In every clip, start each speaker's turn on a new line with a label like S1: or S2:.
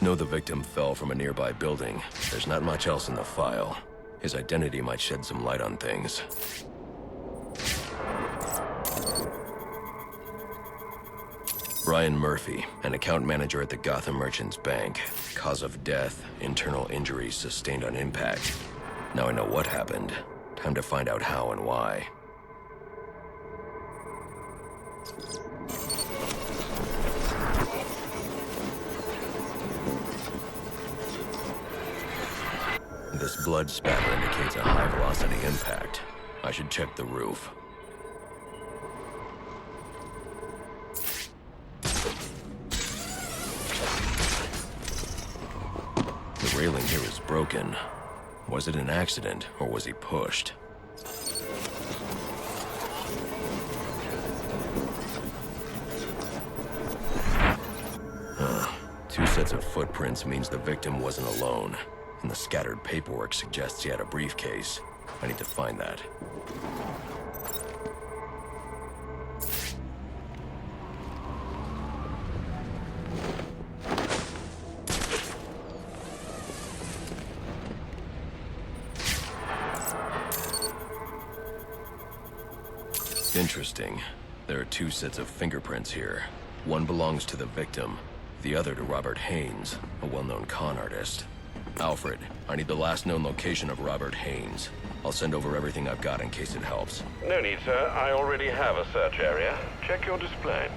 S1: Police know the victim fell from a nearby building. There's not much else in the file. His identity might shed some light on things. Brian Murphy, an account manager at the Gotham Merchants Bank. Cause of death, internal injuries sustained on impact. Now I know what happened. Time to find out how and why. This blood spatter indicates a high-velocity impact. I should check the roof. The railing here is broken. Was it an accident, or was he pushed? Two sets of footprints means the victim wasn't alone. And the scattered paperwork suggests he had a briefcase. I need to find that. Interesting. There are two sets of fingerprints here. One belongs to the victim, the other to Robert Haynes, a well-known con artist. Alfred, I need the last known location of Robert Haynes. I'll send over everything I've got in case it helps.
S2: No need, sir. I already have a search area. Check your display.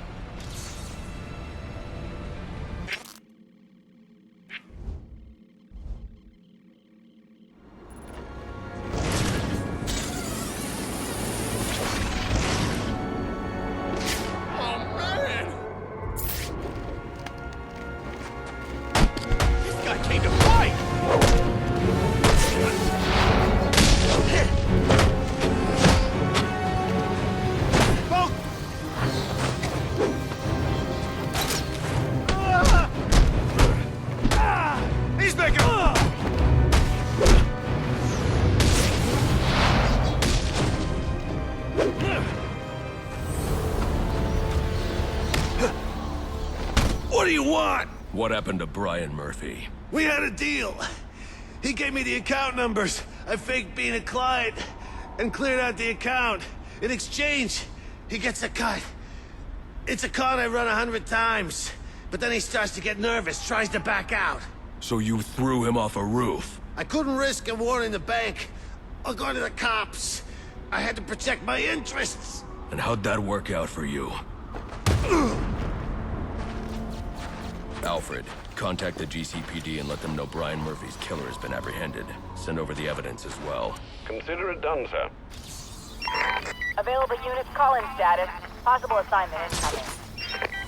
S3: What do you want?
S1: What happened to Brian Murphy?
S3: We had a deal. He gave me the account numbers. I faked being a client and cleared out the account. In exchange, he gets a cut. It's a con I run 100 times. But then he starts to get nervous, tries to back out.
S1: So you threw him off a roof?
S3: I couldn't risk him warning the bank. I'll go to the cops. I had to protect my interests.
S1: And how'd that work out for you? Alfred, contact the GCPD and let them know Brian Murphy's killer has been apprehended. Send over the evidence as well.
S2: Consider it done, sir.
S4: Available units call-in status. Possible assignment incoming.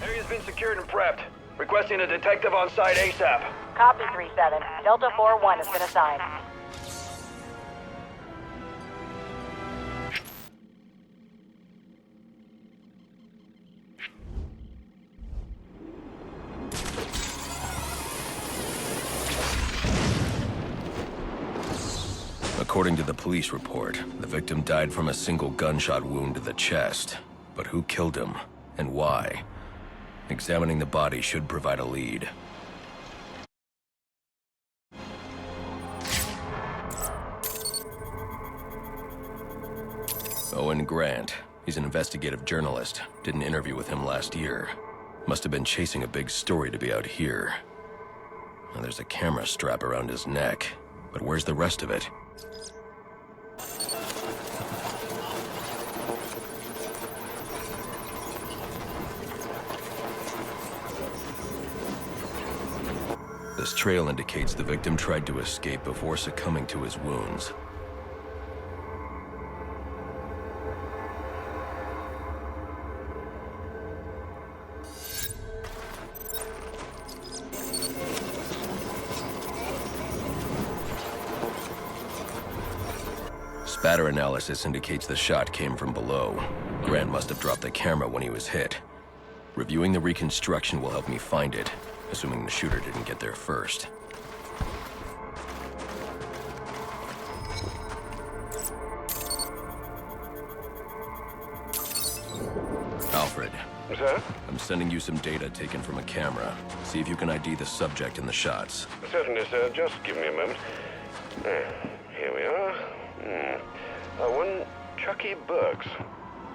S2: Area's been secured and prepped. Requesting a detective on site ASAP.
S4: Copy 3-7. Delta 4-1 has been assigned.
S1: According to the police report, the victim died from a single gunshot wound to the chest. But who killed him, and why? Examining the body should provide a lead. Owen Grant. He's an investigative journalist. Did an interview with him last year. Must have been chasing a big story to be out here. Now, there's a camera strap around his neck. But where's the rest of it? This trail indicates the victim tried to escape before succumbing to his wounds. Spatter analysis indicates the shot came from below. Grant must have dropped the camera when he was hit. Reviewing the reconstruction will help me find it, assuming the shooter didn't get there first. Alfred,
S5: Sir?
S1: I'm sending you some data taken from a camera. See if you can ID the subject in the shots.
S5: Certainly, sir. Just give me a moment. Here we are. One Chucky Burks.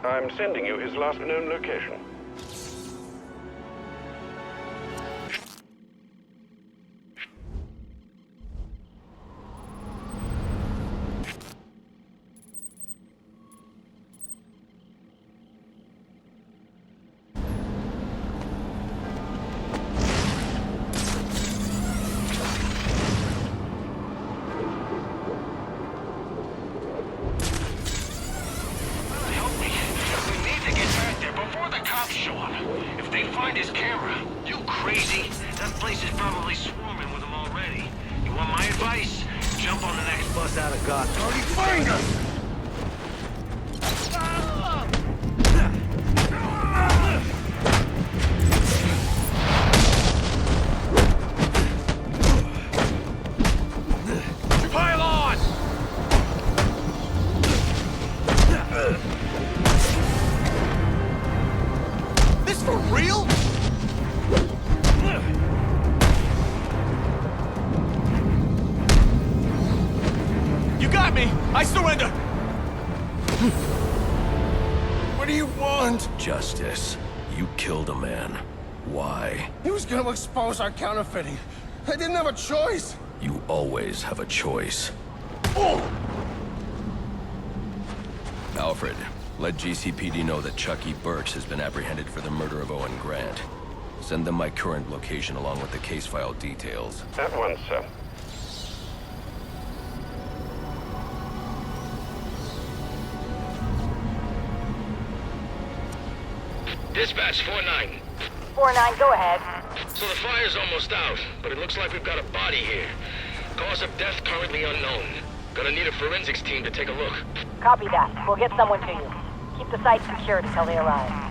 S5: I'm sending you his last known location.
S3: Out of Gotham. Already find us!
S2: Pile on!
S3: This for real? Got me! I surrender! What do you want?
S1: Justice. You killed a man. Why?
S3: He was gonna expose our counterfeiting. I didn't have a choice.
S1: You always have a choice.
S3: Oh!
S1: Alfred, let GCPD know that Chucky Burks has been apprehended for the murder of Owen Grant. Send them my current location along with the case file details.
S5: At once, sir.
S6: Dispatch 4-9.
S4: 4-9, go ahead.
S6: So the fire's almost out, but it looks like we've got a body here. Cause of death currently unknown. Gonna need a forensics team to take a look.
S4: Copy that. We'll get someone to you. Keep the site secured until they arrive.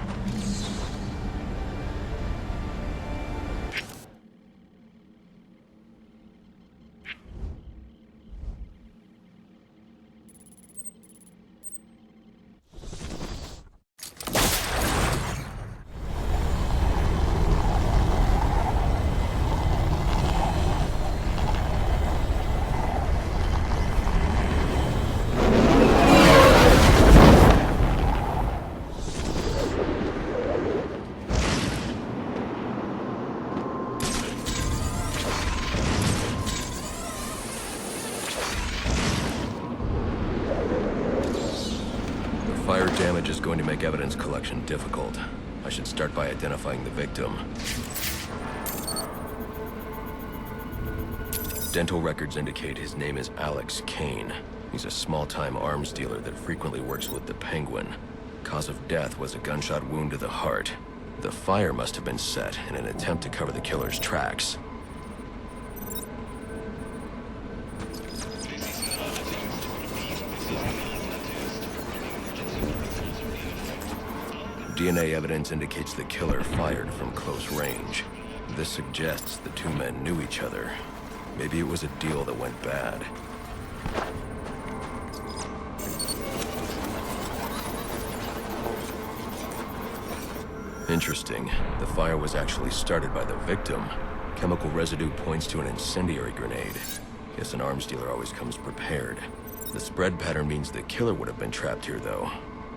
S1: Fire damage is going to make evidence collection difficult. I should start by identifying the victim. Dental records indicate his name is Alex Kane. He's a small-time arms dealer that frequently works with the Penguin. Cause of death was a gunshot wound to the heart. The fire must have been set in an attempt to cover the killer's tracks. DNA evidence indicates the killer fired from close range. This suggests the two men knew each other. Maybe it was a deal that went bad. Interesting. The fire was actually started by the victim. Chemical residue points to an incendiary grenade. Guess an arms dealer always comes prepared. The spread pattern means the killer would have been trapped here, though.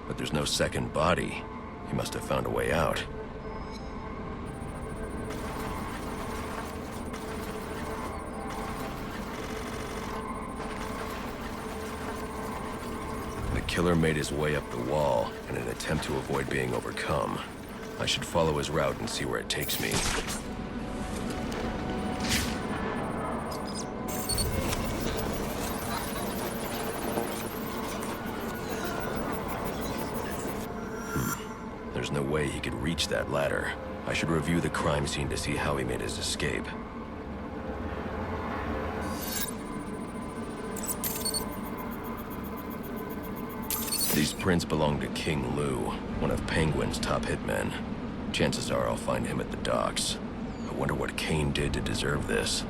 S1: But there's no second body. He must have found a way out. The killer made his way up the wall in an attempt to avoid being overcome. I should follow his route and see where it takes me. There's no way he could reach that ladder. I should review the crime scene to see how he made his escape. These prints belong to King Lou, one of Penguin's top hitmen. Chances are I'll find him at the docks. I wonder what Kane did to deserve this.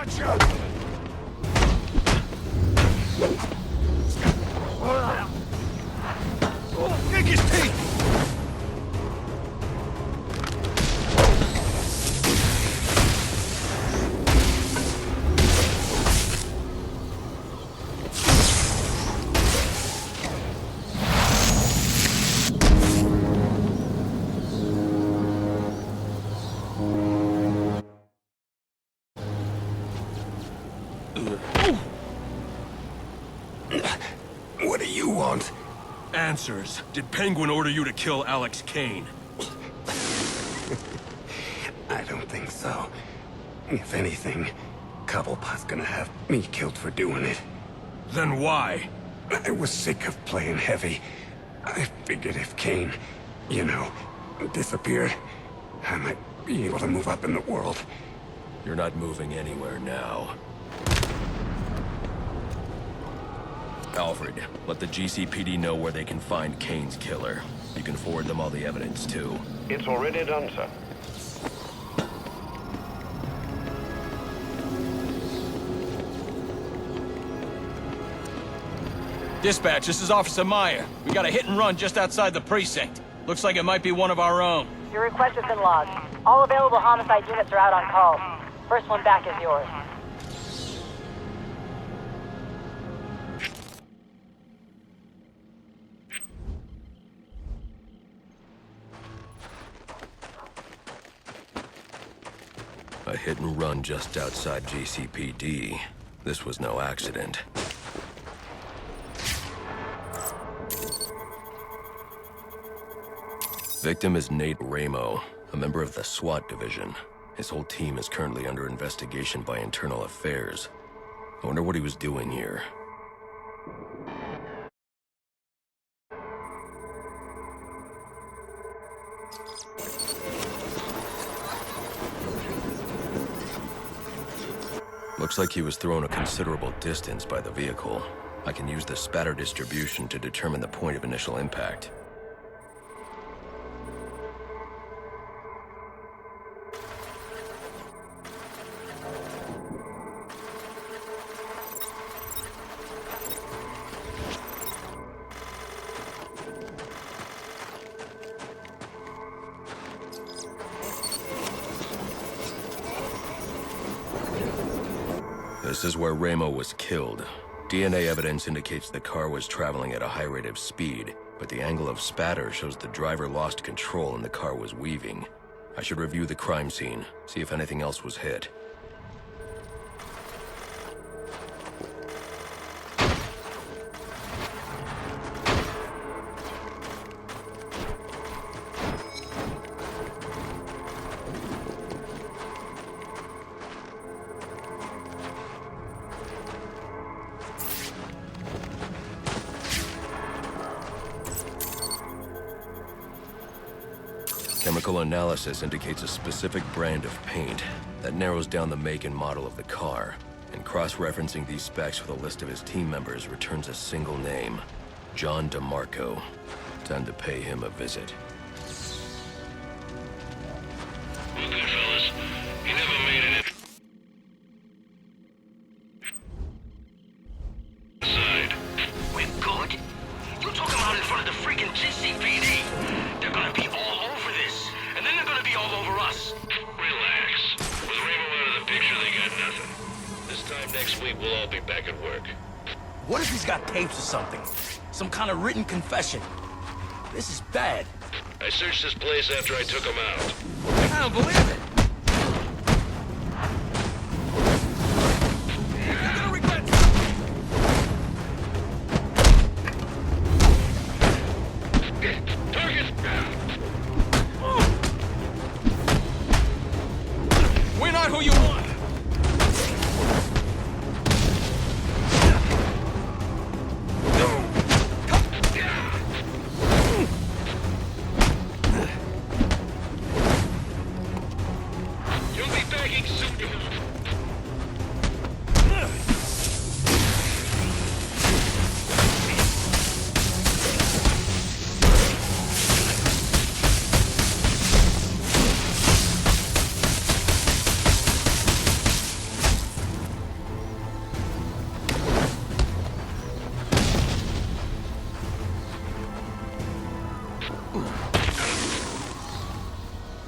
S3: Gotcha! Take his teeth!
S7: What do you want?
S1: Answers. Did Penguin order you to kill Alex Kane?
S7: I don't think so. If anything, Cobblepot's gonna have me killed for doing it.
S1: Then why?
S7: I was sick of playing heavy. I figured if Kane, you know, disappeared, I might be able to move up in the world.
S1: You're not moving anywhere now. Alfred, let the GCPD know where they can find Kane's killer. You can forward them all the evidence, too.
S5: It's already done, sir.
S8: Dispatch, this is Officer Meyer. We got a hit and run just outside the precinct. Looks like it might be one of our own.
S4: Your request has been logged. All available homicide units are out on call. First one back is yours.
S1: A hit and run just outside GCPD. This was no accident. Victim is Nate Ramo, a member of the SWAT division. His whole team is currently under investigation by Internal Affairs. I wonder what he was doing here. Looks like he was thrown a considerable distance by the vehicle. I can use the spatter distribution to determine the point of initial impact. This is where Ramo was killed. DNA evidence indicates the car was traveling at a high rate of speed, but the angle of spatter shows the driver lost control and the car was weaving. I should review the crime scene, see if anything else was hit. Chemical analysis indicates a specific brand of paint. That narrows down the make and model of the car. And cross-referencing these specs with a list of his team members returns a single name. John DeMarco. Time to pay him a visit.
S6: Well, good fellas. He never made it inside. We're good? You took him out in front of the freaking GCPD. They're gonna be all over this. And then they're gonna be all over us. Relax. With Ramo out of the picture, they got nothing. This time next week, we'll all be back at work.
S8: What if he's got tapes or something? Some kind of written confession? This is bad.
S6: I searched this place after I took him out.
S8: I don't believe it. You're gonna regret this.
S6: Target!
S8: We're not who you want.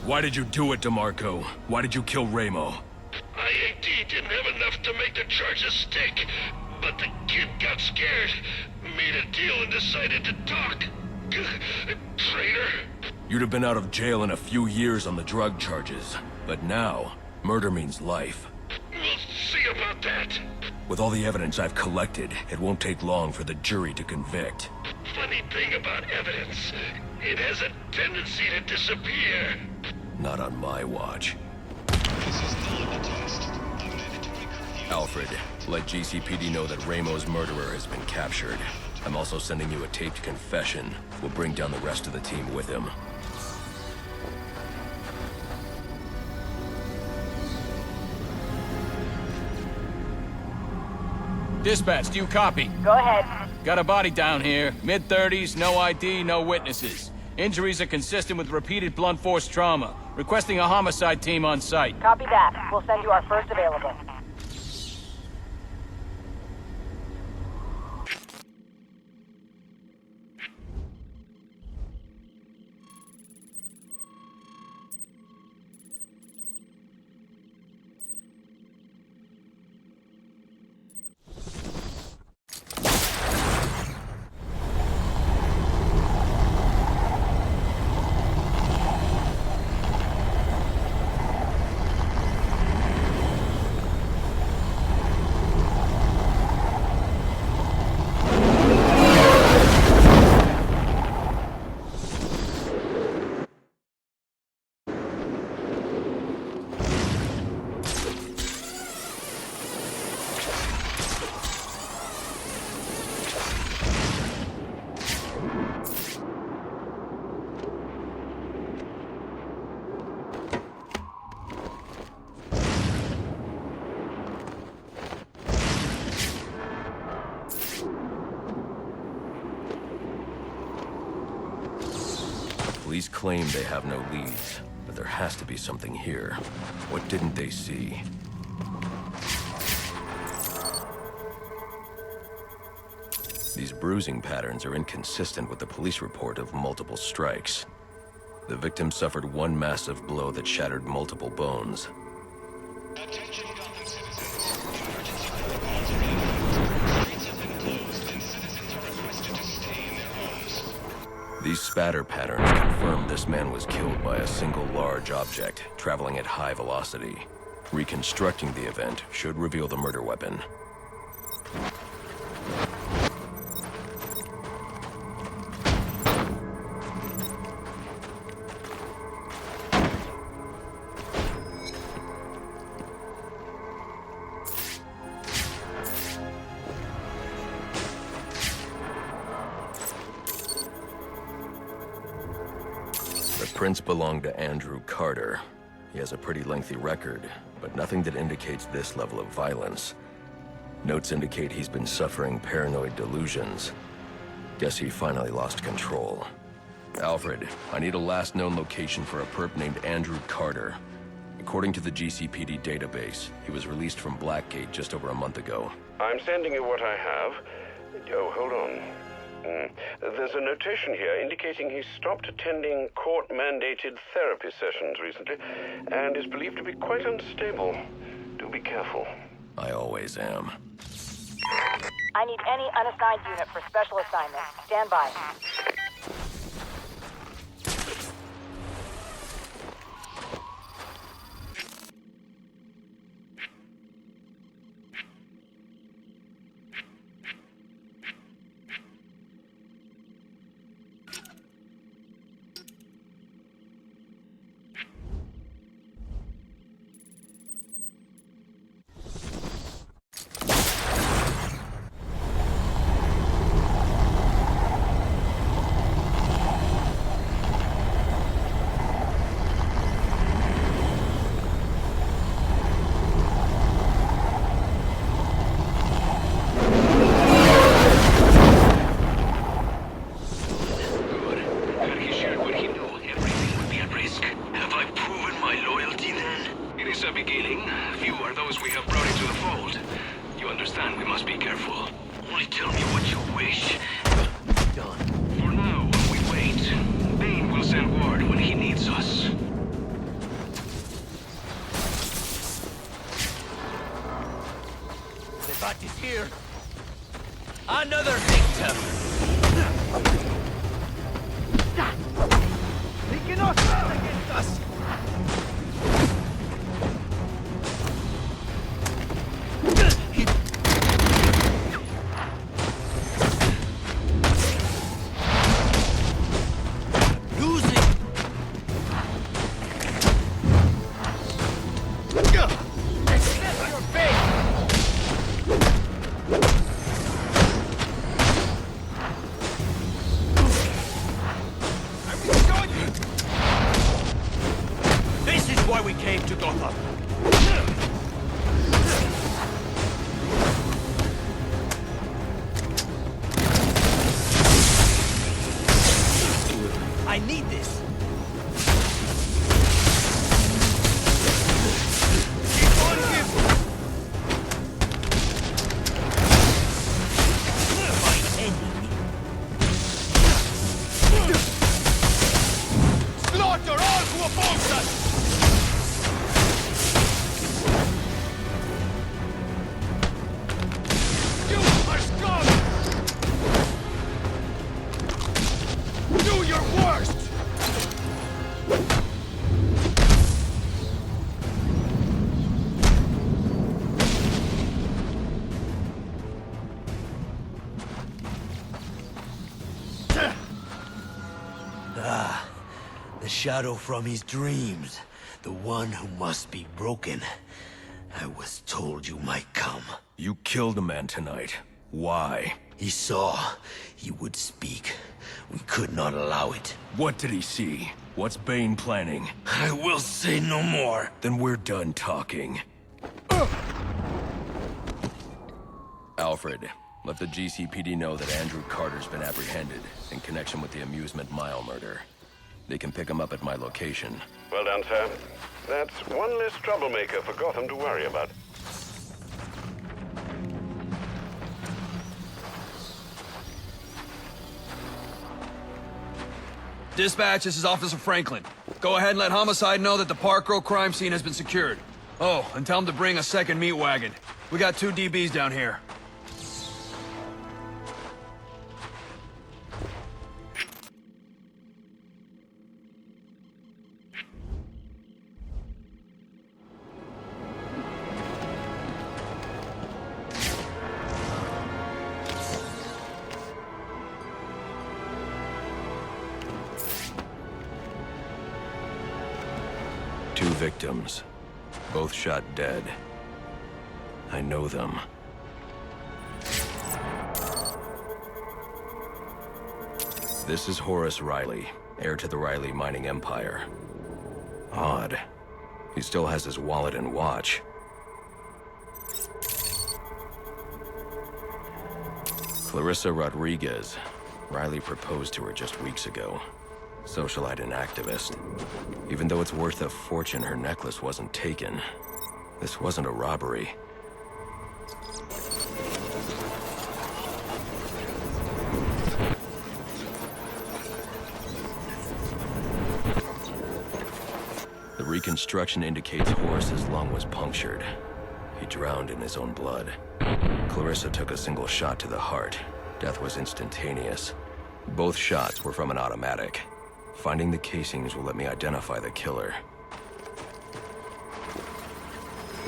S1: Why did you do it, DeMarco? Why did you kill Ramo?
S6: IAD didn't have enough to make the charges stick, but the kid got scared, made a deal and decided to talk. Traitor.
S1: You'd have been out of jail in a few years on the drug charges. But now, murder means life.
S6: We'll see about that.
S1: With all the evidence I've collected, it won't take long for the jury to convict.
S6: Funny thing about evidence, it has a tendency to disappear.
S1: Not on my watch. Alfred, let GCPD know that Ramo's murderer has been captured. I'm also sending you a taped confession. We'll bring down the rest of the team with him.
S8: Dispatch, do you copy?
S4: Go ahead.
S8: Got a body down here. Mid-30s, no ID, no witnesses. Injuries are consistent with repeated blunt force trauma. Requesting a homicide team on site.
S4: Copy that. We'll send you our first available.
S1: Police claim they have no leads, but there has to be something here. What didn't they see? These bruising patterns are inconsistent with the police report of multiple strikes. The victim suffered one massive blow that shattered multiple bones.
S9: Attention Gotham citizens. Emergency protocols are in effect. Streets have been closed and citizens are requested to stay in their homes.
S1: These spatter patterns confirm this man was killed by a single large object, traveling at high velocity. Reconstructing the event should reveal the murder weapon. The prints belong to Andrew Carter. He has a pretty lengthy record, but nothing that indicates this level of violence. Notes indicate he's been suffering paranoid delusions. Guess he finally lost control. Alfred, I need a last known location for a perp named Andrew Carter. According to the GCPD database, he was released from Blackgate just over a month ago.
S5: I'm sending you what I have. Oh, hold on. There's a notation here indicating he stopped attending court-mandated therapy sessions recently and is believed to be quite unstable. Do be careful.
S1: I always am.
S4: I need any unassigned unit for special assignment. Stand by.
S8: Deadshot is here. Another victim. He cannot stand against us. Why we came to Gotham. I need this. Keep on giving. My enemy. Slaughter all who oppose us.
S3: The shadow from his dreams. The one who must be broken. I was told you might come.
S1: You killed a man tonight. Why?
S3: He saw. He would speak. We could not allow it.
S1: What did he see? What's Bane planning?
S3: I will say no more.
S1: Then we're done talking. Alfred, let the GCPD know that Andrew Carter's been apprehended in connection with the Amusement Mile murder. They can pick him up at my location.
S5: Well done, sir. That's one less troublemaker for Gotham to worry about.
S10: Dispatch, this is Officer Franklin. Go ahead and let Homicide know that the Park Row crime scene has been secured. Oh, and tell him to bring a second meat wagon. We got 2 DBs down here.
S1: Two victims, both shot dead. I know them. This is Horace Riley, heir to the Riley mining empire. Odd. He still has his wallet and watch. Clarissa Rodriguez. Riley proposed to her just weeks ago. Socialite and activist. Even though it's worth a fortune, her necklace wasn't taken. This wasn't a robbery. The reconstruction indicates Horace's lung was punctured. He drowned in his own blood. Clarissa took a single shot to the heart. Death was instantaneous. Both shots were from an automatic. Finding the casings will let me identify the killer.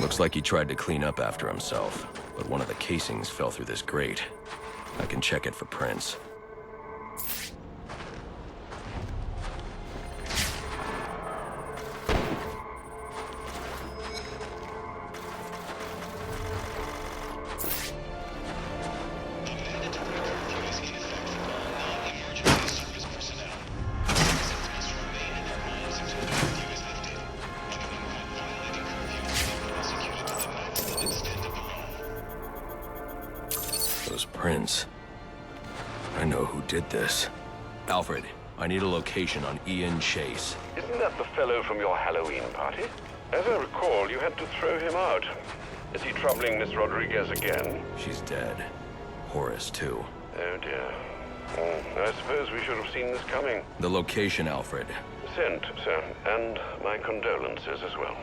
S1: Looks like he tried to clean up after himself, but one of the casings fell through this grate. I can check it for prints. Those prints. I know who did this. Alfred, I need a location on Ian Chase.
S5: Isn't that the fellow from your Halloween party? As I recall, you had to throw him out. Is he troubling Miss Rodriguez again?
S1: She's dead. Horace, too.
S5: Oh, dear. I suppose we should have seen this coming.
S1: The location, Alfred.
S5: Sent, sir. And my condolences as well.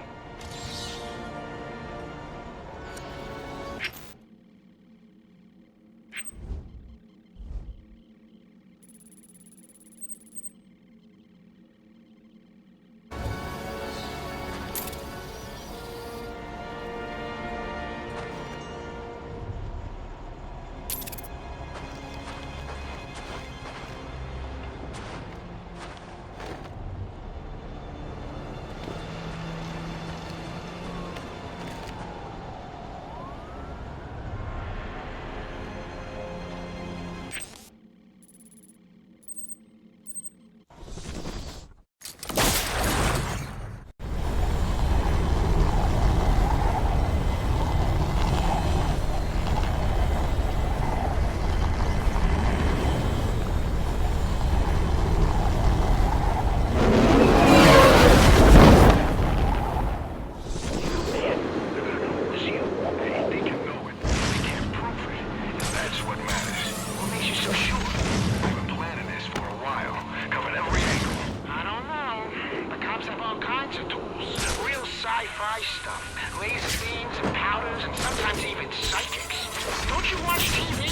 S6: Don't you watch TV?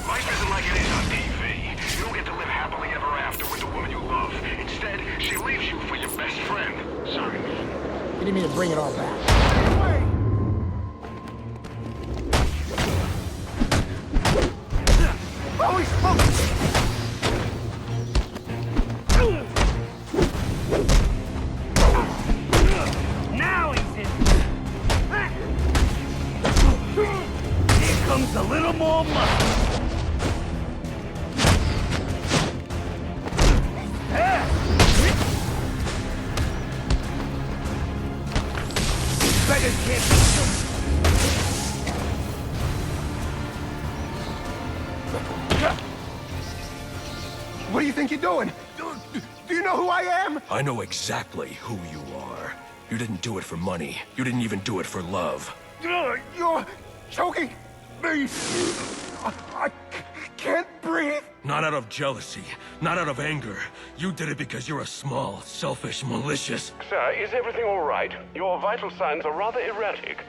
S6: Life isn't like it is on TV. You don't get to live happily ever after with the woman you love. Instead, she leaves you for your best friend. Sorry, man.
S11: You didn't mean to bring it all back.
S3: Holy smokes! Now he's in. Here comes a little more muscle. Beggars can't be shook.
S12: What do you think you're doing? Do you know who I am?
S1: I know exactly who you are. You didn't do it for money. You didn't even do it for love.
S12: You're choking me. I can't breathe.
S1: Not out of jealousy, not out of anger. You did it because you're a small, selfish, malicious...
S5: Sir, is everything all right? Your vital signs are rather erratic.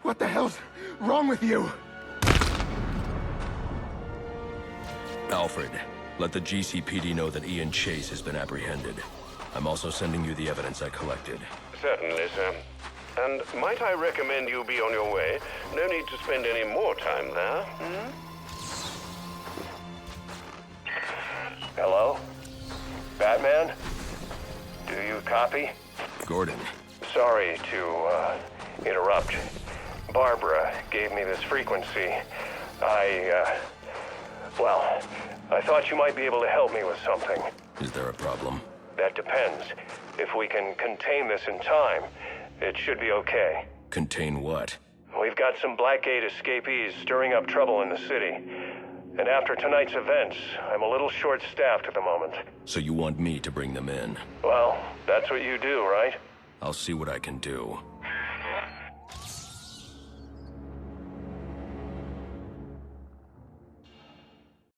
S12: What the hell's wrong with you?
S1: Alfred, let the GCPD know that Ian Chase has been apprehended. I'm also sending you the evidence I collected.
S5: Certainly, sir. And might I recommend you be on your way? No need to spend any more time there.
S2: Hello? Batman? Do you copy?
S1: Gordon.
S2: Sorry to, interrupt. Barbara gave me this frequency. Well, I thought you might be able to help me with something.
S1: Is there a problem?
S2: That depends. If we can contain this in time, it should be okay.
S1: Contain what?
S2: We've got some Blackgate escapees stirring up trouble in the city. And after tonight's events, I'm a little short-staffed at the moment.
S1: So you want me to bring them in?
S2: Well, that's what you do, right?
S1: I'll see what I can do.